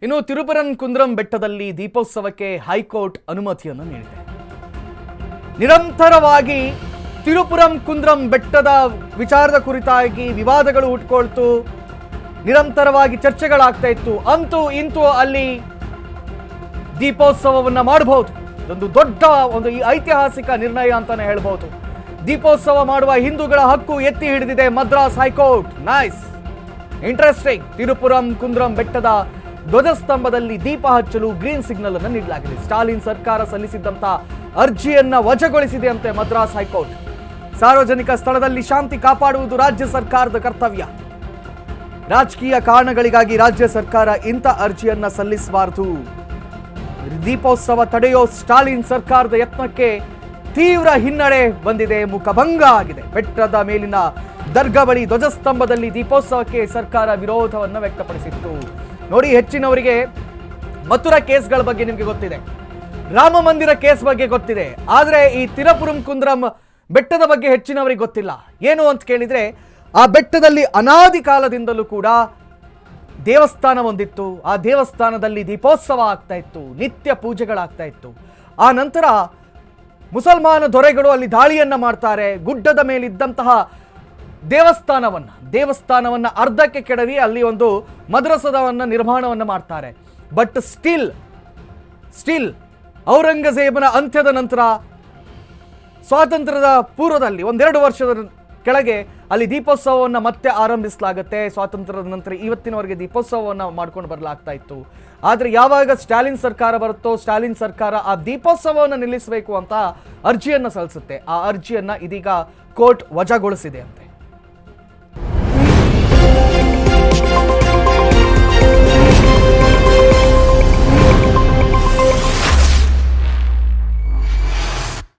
ಇನ್ನು ತಿರುಪರಂ-ಕುಂದ್ರಂ ಬೆಟ್ಟದಲ್ಲಿ ದೀಪೋತ್ಸವಕ್ಕೆ ಹೈಕೋರ್ಟ್ ಅನುಮತಿಯನ್ನು ನೀಡಿದೆ. ನಿರಂತರವಾಗಿ ತಿರುಪರಂ-ಕುಂದ್ರಂ ಬೆಟ್ಟದ ವಿಚಾರದ ಕುರಿತಾಗಿ ವಿವಾದಗಳು ಹುಟ್ಟುಕೊಳ್ತು, ನಿರಂತರವಾಗಿ ಚರ್ಚೆಗಳಾಗ್ತಾ ಇತ್ತು. ಅಂತೂ ಇಂತೂ ಅಲ್ಲಿ ದೀಪೋತ್ಸವವನ್ನ ಮಾಡಬಹುದು. ಇದೊಂದು ದೊಡ್ಡ ಐತಿಹಾಸಿಕ ನಿರ್ಣಯ ಅಂತಾನೆ ಹೇಳ್ಬಹುದು. ದೀಪೋತ್ಸವ ಮಾಡುವ ಹಿಂದೂಗಳ ಹಕ್ಕು ಎತ್ತಿ ಹಿಡಿದಿದೆ Madras high court. Nice, interesting. Thiruparankundram ಬೆಟ್ಟದ ಧ್ವಜಸ್ತಂಭದಲ್ಲಿ ದೀಪ ಹಚ್ಚಲು ಗ್ರೀನ್ ಸಿಗ್ನಲ್ ಅನ್ನು ನೀಡಲಾಗಿದೆ. ಸ್ಟಾಲಿನ್ ಸರ್ಕಾರ ಸಲ್ಲಿಸಿದ್ದಂತ ಅರ್ಜಿಯನ್ನ ವಜಾಗೊಳಿಸಿದೆ ಅಂತೆ ಮದ್ರಾಸ್ ಹೈಕೋರ್ಟ್. ಸಾರ್ವಜನಿಕ ಸ್ಥಳದಲ್ಲಿ ಶಾಂತಿ ಕಾಪಾಡುವುದು ರಾಜ್ಯ ಸರ್ಕಾರದ ಕರ್ತವ್ಯ. ರಾಜಕೀಯ ಕಾರಣಗಳಿಗಾಗಿ ರಾಜ್ಯ ಸರ್ಕಾರ ಇಂಥ ಅರ್ಜಿಯನ್ನ ಸಲ್ಲಿಸಬಾರದು. ದೀಪೋತ್ಸವ ತಡೆಯೋ ಸ್ಟಾಲಿನ್ ಸರ್ಕಾರದ ಯತ್ನಕ್ಕೆ ತೀವ್ರ ಹಿನ್ನಡೆ ಬಂದಿದೆ, ಮುಖಭಂಗ ಆಗಿದೆ. ಬೆಟ್ಟದ ಮೇಲಿನ ದರ್ಗಾ ಬಳಿ ಧ್ವಜಸ್ತಂಭದಲ್ಲಿ ದೀಪೋತ್ಸವಕ್ಕೆ ಸರ್ಕಾರ ವಿರೋಧವನ್ನು ವ್ಯಕ್ತಪಡಿಸಿತ್ತು. ನೋಡಿ, ಹೆಚ್ಚಿನವರಿಗೆ ಮಥುರಾ ಕೇಸ್ಗಳ ಬಗ್ಗೆ ನಿಮಗೆ ಗೊತ್ತಿದೆ, ರಾಮ ಮಂದಿರ ಕೇಸ್ ಬಗ್ಗೆ ಗೊತ್ತಿದೆ, ಆದರೆ ಈ ತಿರುಪರಂ-ಕುಂದ್ರಂ ಬೆಟ್ಟದ ಬಗ್ಗೆ ಹೆಚ್ಚಿನವರಿಗೆ ಗೊತ್ತಿಲ್ಲ. ಏನು ಅಂತ ಕೇಳಿದ್ರೆ, ಆ ಬೆಟ್ಟದಲ್ಲಿ ಅನಾದಿ ಕಾಲದಿಂದಲೂ ಕೂಡ ದೇವಸ್ಥಾನ ಒಂದಿತ್ತು. ಆ ದೇವಸ್ಥಾನದಲ್ಲಿ ದೀಪೋತ್ಸವ ಆಗ್ತಾ ಇತ್ತು, ನಿತ್ಯ ಪೂಜೆಗಳಾಗ್ತಾ ಇತ್ತು. ಆ ನಂತರ ಮುಸಲ್ಮಾನ ದೊರೆಗಳು ಅಲ್ಲಿ ದಾಳಿಯನ್ನ ಮಾಡ್ತಾರೆ. ಗುಡ್ಡದ ಮೇಲಿದ್ದಂತಹ ದೇವಸ್ಥಾನವನ್ನ ಅರ್ಧಕ್ಕೆ ಕೆಡವಿ ಅಲ್ಲಿ ಒಂದು ಮದ್ರಸದವನ್ನ ನಿರ್ಮಾಣವನ್ನ ಮಾಡ್ತಾರೆ. ಬಟ್ ಸ್ಟಿಲ್ ಔರಂಗಜೇಬನ ಅಂತ್ಯದ ನಂತರ, ಸ್ವಾತಂತ್ರ್ಯದ ಪೂರ್ವದಲ್ಲಿ 1-2 ವರ್ಷದ ಕೆಳಗೆ ಅಲ್ಲಿ ದೀಪೋತ್ಸವವನ್ನು ಮತ್ತೆ ಆರಂಭಿಸಲಾಗುತ್ತೆ. ಸ್ವಾತಂತ್ರ್ಯದ ನಂತರ ಇವತ್ತಿನವರೆಗೆ ದೀಪೋತ್ಸವವನ್ನು ಮಾಡ್ಕೊಂಡು ಬರಲಾಗ್ತಾ ಇತ್ತು. ಆದರೆ ಯಾವಾಗ ಸ್ಟಾಲಿನ್ ಸರ್ಕಾರ ಬರುತ್ತೋ, ಸ್ಟಾಲಿನ್ ಸರ್ಕಾರ ಆ ದೀಪೋತ್ಸವವನ್ನು ನಿಲ್ಲಿಸಬೇಕು ಅಂತ ಅರ್ಜಿಯನ್ನು ಸಲ್ಲಿಸುತ್ತೆ. ಆ ಅರ್ಜಿಯನ್ನ ಇದೀಗ ಕೋರ್ಟ್ ವಜಾಗೊಳಿಸಿದೆ ಅಂತೆ.